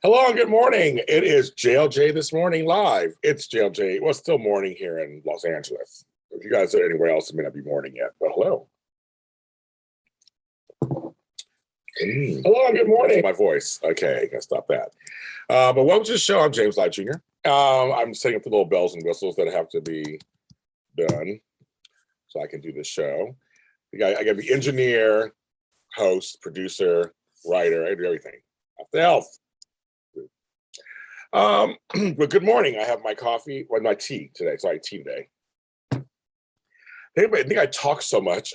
Hello and good morning. It is JLJ This Morning Live. It's JLJ. Well, it's still morning here in Los Angeles. If you guys are anywhere else, it may not be morning yet, but hello. Hello and good morning. My voice. Okay, I gotta stop that. But welcome to the show. I'm James Lott Jr. I'm setting up the little bells and whistles that have to be done so I can do this show. I got to be engineer, host, producer, writer. I do everything. Off the health. But good morning. I have my coffee, well, my tea today. Sorry, tea today. I think I talk so much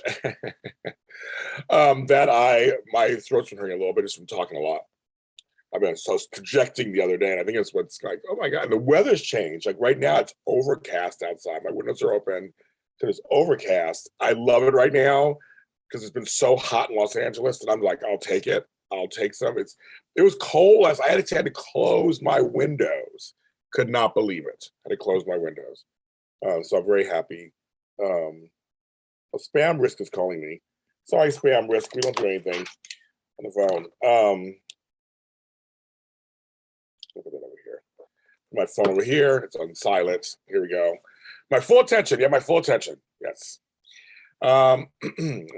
that my throat's been hurting a little bit just from talking a lot. I was projecting the other day, and I think it's what's like, oh my God, and the weather's changed. Like right now, it's overcast outside. My windows are open, so it's overcast. I love it right now because it's been so hot in Los Angeles, and I'm like, I'll take it. I'll take some. It was cold last. I had to close my windows. Could not believe it. I had to close my windows. So I'm very happy. Spam Risk is calling me. Sorry, Spam Risk. We don't do anything on the phone. Look at that over here. My phone over here. It's on silent. Here we go. My full attention. Yeah, my full attention. Yes. And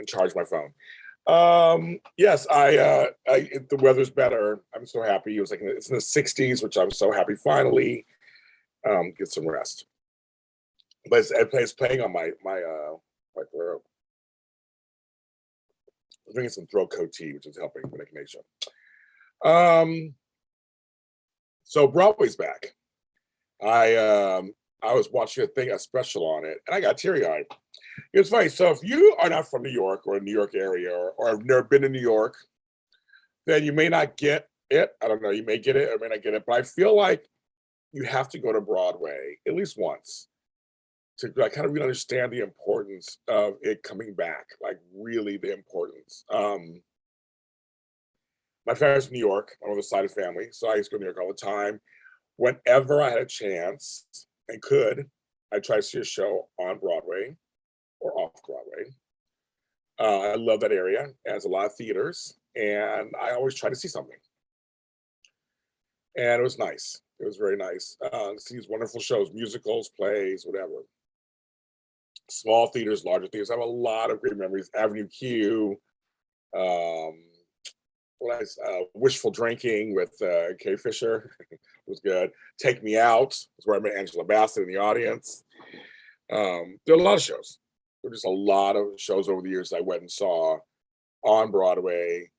charge my phone. Yes, the weather's better. I'm so happy. It's in the 60s, which I'm so happy finally. Get some rest. But it's playing on my throat. I'm drinking some throat coat tea, which is helping with inflammation. So Broadway's back. I was watching a special on it, and I got teary-eyed. It's funny. So if you are not from New York or New York area or have never been to New York, then you may not get it. I don't know. You may get it or may not get it. But I feel like you have to go to Broadway at least once to kind of really understand the importance of it coming back, like really the importance. My family's from New York. I'm on the side of family. So I used to go to New York all the time. Whenever I had a chance and could, I try to see a show on Broadway or off Broadway. I love that area. It has a lot of theaters, and I always try to see something. And it was nice. It was very nice to see these wonderful shows, musicals, plays, whatever. Small theaters, larger theaters. I have a lot of great memories. Avenue Q, Wishful Drinking with Kay Fisher was good. Take Me Out is where I met Angela Bassett in the audience. There are a lot of shows. There were just a lot of shows over the years I went and saw on Broadway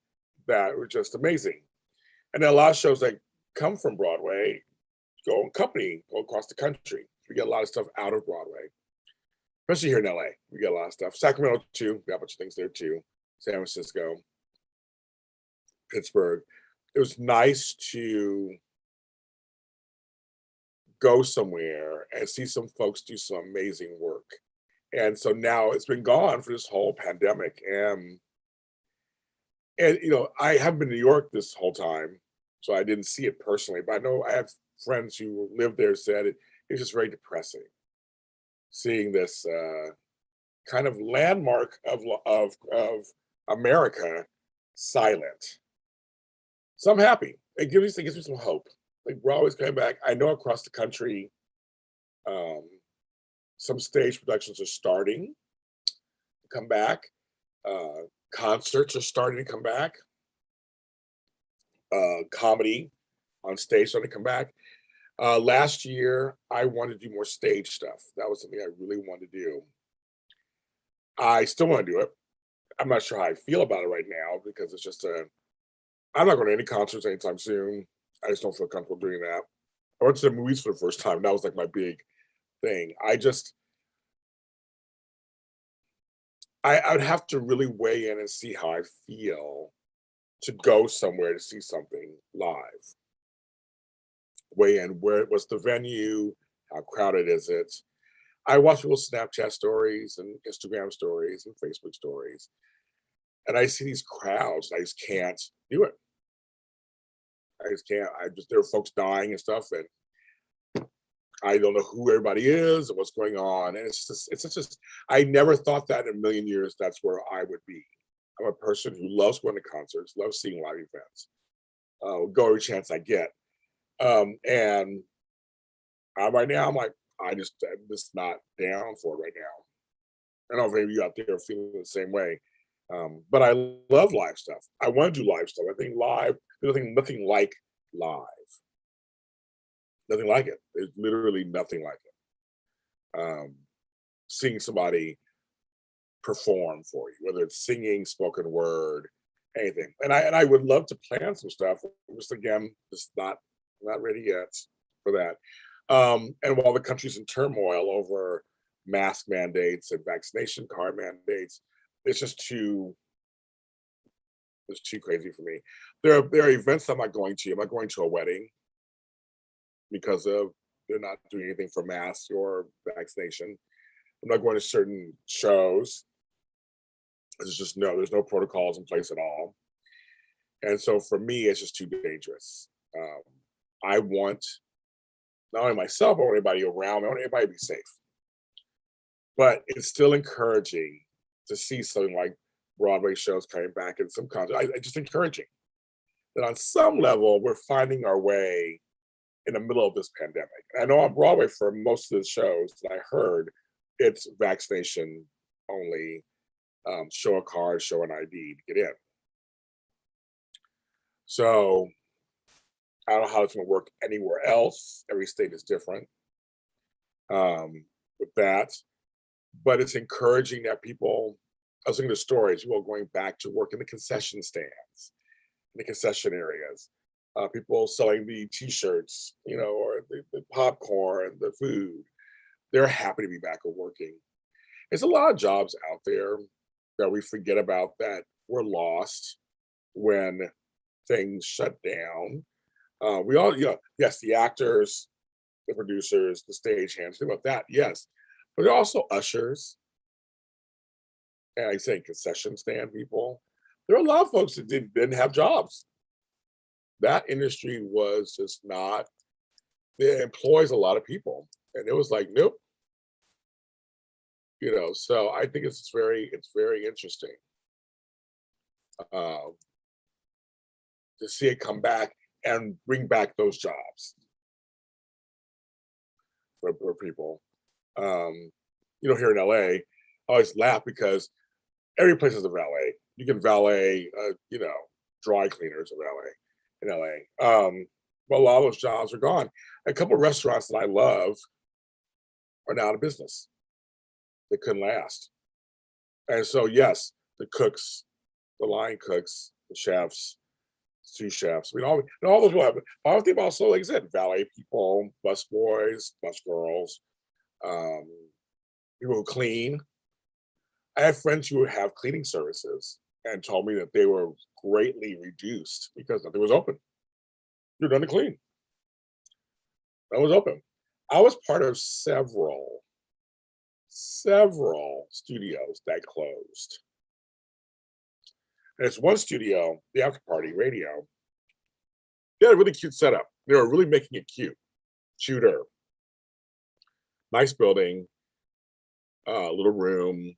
that were just amazing. And then a lot of shows that come from Broadway go across the country. We get a lot of stuff out of Broadway, especially here in LA. We get a lot of stuff. Sacramento too. We got a bunch of things there too. San Francisco, Pittsburgh. It was nice to go somewhere and see some folks do some amazing work. And so now it's been gone for this whole pandemic. And I haven't been to New York this whole time, so I didn't see it personally. But I know I have friends who live there said it's just very depressing seeing this kind of landmark of America silent. So I'm happy. It gives me some hope. Like we're always coming back. I know across the country, some stage productions are starting to come back. Concerts are starting to come back. Comedy on stage starting to come back. Last year, I wanted to do more stage stuff. That was something I really wanted to do. I still want to do it. I'm not sure how I feel about it right now because it's just I'm not going to any concerts anytime soon. I just don't feel comfortable doing that. I went to the movies for the first time. That was like my big thing. I would have to really weigh in and see how I feel to go somewhere to see something live. Weigh in, what's the venue, how crowded is it? I watch people Snapchat stories and Instagram stories and Facebook stories, and I see these crowds, and I just can't do it. I just can't. There are folks dying and stuff, and I don't know who everybody is and what's going on. And it's just, I never thought that in a million years that's where I would be. I'm a person who loves going to concerts, loves seeing live events, go every chance I get. And right now, I'm like, I'm just not down for it right now. I don't know if any of you out there are feeling the same way. But I love live stuff. I want to do live stuff. I think live, there's nothing like live. Nothing like it. There's literally nothing like it. Seeing somebody perform for you, whether it's singing, spoken word, anything. And I would love to plan some stuff. Just again, just not ready yet for that. And while the country's in turmoil over mask mandates and vaccination card mandates, it's just too it's too crazy for me. There are events I'm not going to. I'm not going to a wedding because of they're not doing anything for masks or vaccination. I'm not going to certain shows. There's no protocols in place at all. And so for me, it's just too dangerous. I want not only myself, I want everybody around me, I want everybody to be safe. But it's still encouraging to see something like Broadway shows coming back in some concerts. I just encouraging that on some level we're finding our way in the middle of this pandemic. And I know on Broadway for most of the shows that I heard, it's vaccination only. Show a card, show an ID to get in. So I don't know how it's going to work anywhere else. Every state is different with that. But it's encouraging that people, I was looking at stories, people going back to work in the concession stands, in the concession areas, people selling the T-shirts, or the popcorn, the food. They're happy to be back and working. There's a lot of jobs out there that we forget about that were lost when things shut down. We all, yes, the actors, the producers, the stagehands, think about that, yes. But there are also ushers, and I say concession stand people. There are a lot of folks that didn't have jobs. That industry was just not, it employs a lot of people. And it was like, nope. So I think it's very interesting to see it come back and bring back those jobs for people. Here in LA, I always laugh because every place is a valet. You can valet, dry cleaners in LA. But a lot of those jobs are gone. A couple of restaurants that I love are now out of business. They couldn't last. And so, yes, the cooks, the line cooks, the chefs, sous chefs. I mean, all those people have. I think also, like I said, valet people, bus boys, bus girls, people who clean. I have friends who have cleaning services and told me that they were greatly reduced because nothing was open. You're done to clean. That was open. I was part of several studios that closed. And it's one studio, the After Party Radio. They had a really cute setup. They were really making it cute. Shooter. Nice building. Little room.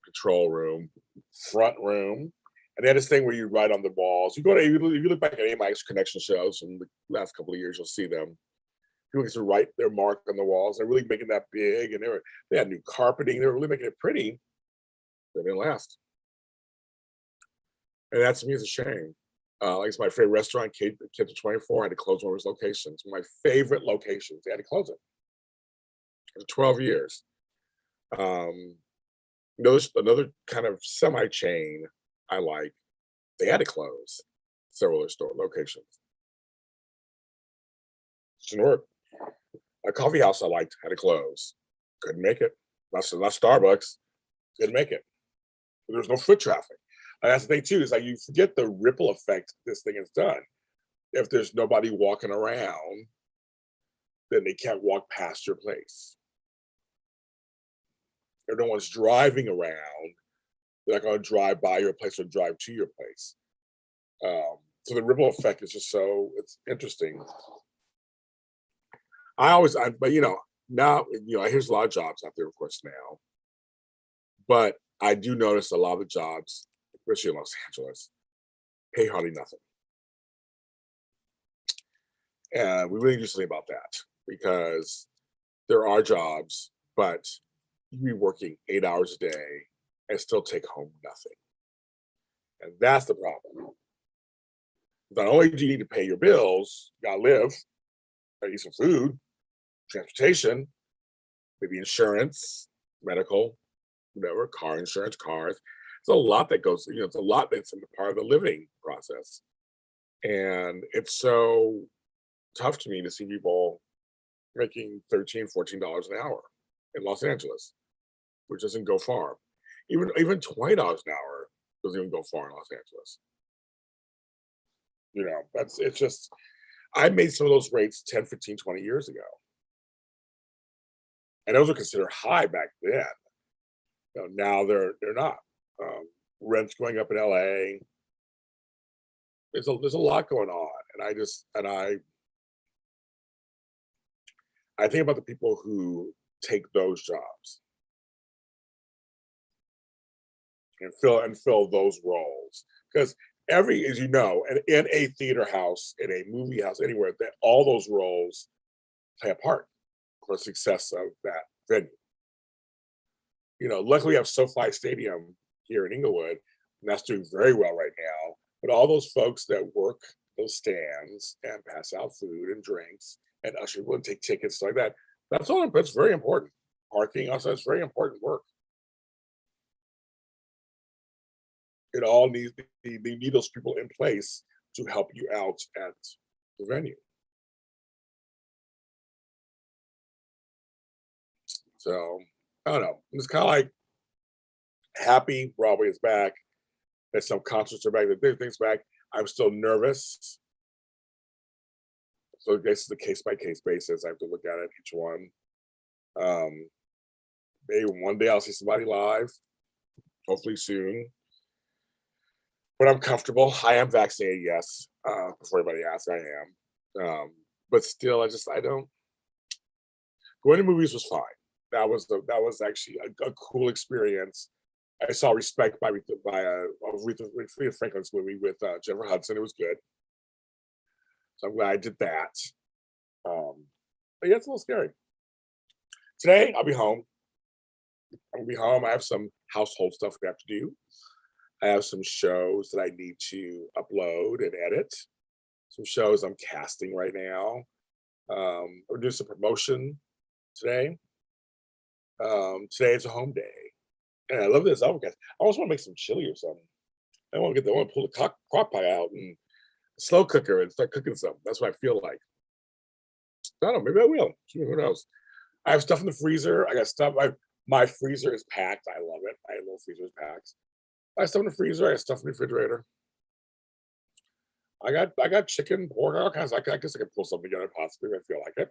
Control room. Front room. And they had this thing where you write on the walls. You look back at any of my connection shows from the last couple of years, you'll see them. People get to write their mark on the walls. They're really making that big, and they had new carpeting. They were really making it pretty. They didn't last, and that to me is a shame. Like it's my favorite restaurant, Kids of 24, had to close one of its locations. My favorite locations, they had to close it. For 12 years. Another kind of semi-chain I like, they had to close several of their store locations. Didn't work. A coffee house I liked had to close. Couldn't make it. Not Starbucks. Couldn't make it. There was no foot traffic. And that's the thing too, is like you forget the ripple effect this thing has done. If there's nobody walking around, then they can't walk past your place. If no one's driving around, they're not going to drive by your place or drive to your place. So the ripple effect is just it's interesting. But now, here's a lot of jobs out there, of course, now. But I do notice a lot of the jobs, especially in Los Angeles, pay hardly nothing. And we really need to do something about that because there are jobs, but you be working 8 hours a day and still take home nothing. And that's the problem. Not only do you need to pay your bills, you gotta live, gotta eat some food, transportation, maybe insurance, medical, whatever, car insurance, cars. It's a lot that goes, it's a lot that's in the part of the living process. And it's so tough to me to see people making $13, $14 an hour in Los Angeles, which doesn't go far. Even $20 an hour doesn't even go far in Los Angeles. It's just I made some of those rates 10, 15, 20 years ago. And those were considered high back then. Now they're not. Rent's going up in LA. There's a lot going on. And I think about the people who take those jobs and fill those roles. Because as you know, in a theater house, in a movie house, anywhere, that all those roles play a part for the success of that venue. Luckily we have SoFi Stadium here in Inglewood, and that's doing very well right now. But all those folks that work those stands and pass out food and drinks and usher people and take tickets like that, that's very important. Parking also, that's very important work. It all needs they need those people in place to help you out at the venue. So I don't know. It's kind of like happy Broadway is back, that some concerts are back, that big things back. I'm still nervous. So this is a case by case basis. I have to look at it, each one. Maybe one day I'll see somebody live, hopefully soon. But I'm comfortable. I am vaccinated, yes. Before anybody asks, I am. But still, I don't. Going to movies was fine. That was actually a cool experience. I saw Respect by Aretha Franklin's movie with Jennifer Hudson. It was good. So I'm glad I did that. But yeah, it's a little scary. Today, I'll be home. I'll be home. I have some household stuff we have to do. I have some shows that I need to upload and edit. Some shows I'm casting right now. We're doing some promotion today. Today is a home day. And I love this overcast. I always want to make some chili or something. I want to pull the crock pot out and slow cooker and start cooking something. That's what I feel like. I don't know, maybe I will. Who knows? I have stuff in the freezer. I got stuff. My freezer is packed. I love it. My little freezer is packed. I have stuff in the freezer. I have stuff in the refrigerator. I got chicken, pork, all kinds. I guess I could pull something together possibly if I feel like it.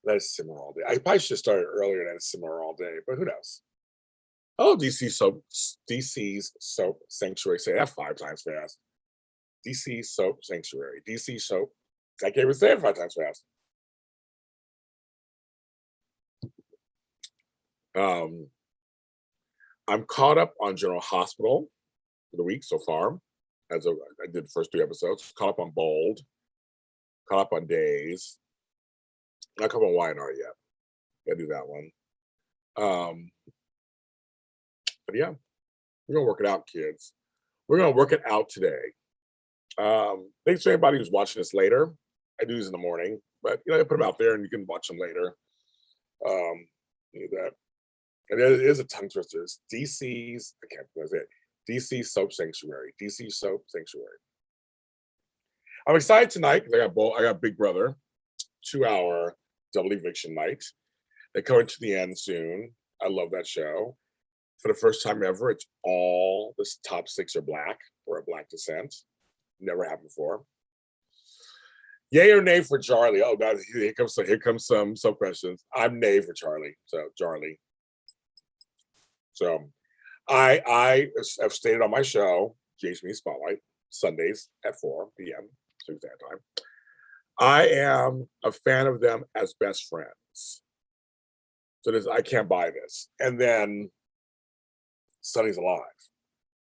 Let it simmer all day. I probably should have started earlier than simmer all day, but who knows? Oh, DC's Soap Sanctuary. Say that 5 times fast. DC Soap Sanctuary. DC Soap. I can't even say it 5 times fast. I'm caught up on General Hospital for the week so far. I did the first 3 episodes. Caught up on Bold. Caught up on Days. Not caught up on YNR yet. Gotta do that one. But yeah, we're gonna work it out, kids. We're gonna work it out today. Thanks to everybody who's watching this later. I do these in the morning, but I put them out there and you can watch them later. That. And it is a tongue twister. It's DC's, I can't pronounce it. DC Soap Sanctuary. DC Soap Sanctuary. I'm excited tonight because I got Big Brother, 2-hour double eviction night. They're coming to the end soon. I love that show. For the first time ever, it's all the top 6 are black or a black descent. Never happened before. Yay or nay for Charlie? Oh God, here comes some questions. I'm nay for Charlie. So Charlie. So I have stated on my show, JHB Spotlight, Sundays at 4 p.m. Tuesday time. I am a fan of them as best friends. So I can't buy this. And then Sonny's alive.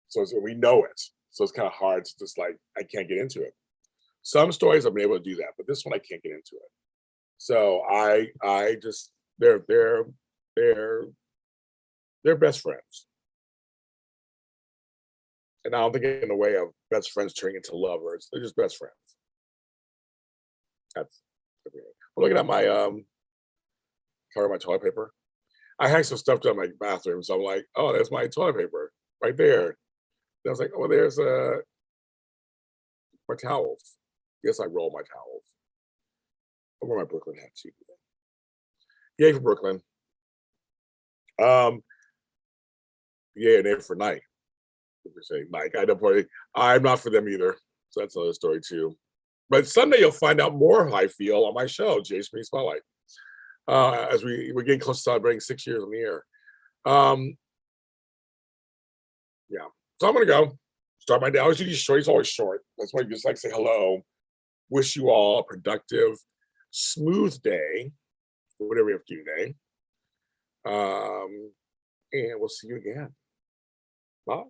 So we know it. So it's kind of hard to just I can't get into it. Some stories I've been able to do that, but this one I can't get into it. So I just they're they're best friends, and I don't think in the way of best friends turning into lovers. They're just best friends. That's I'm looking at my cover of my toilet paper. I had some stuff done in my bathroom, so I'm like, oh, there's my toilet paper right there. And I was like, oh, there's my towels. Yes, I roll my towels. I wear my Brooklyn hat too. Yay for Brooklyn. Um, yeah, they're for Nike. If you're saying Nike, I don't play. I'm not for them either. So that's another story too. But Sunday you'll find out more how I feel on my show, Jay Spring Spotlight. As we're getting close to celebrating 6 years on the air. Um, yeah. So I'm gonna go. Start my day. I always do these short, it's always short. That's why I just like to say hello. Wish you all a productive, smooth day, whatever you have to do today. And we'll see you again. Bye.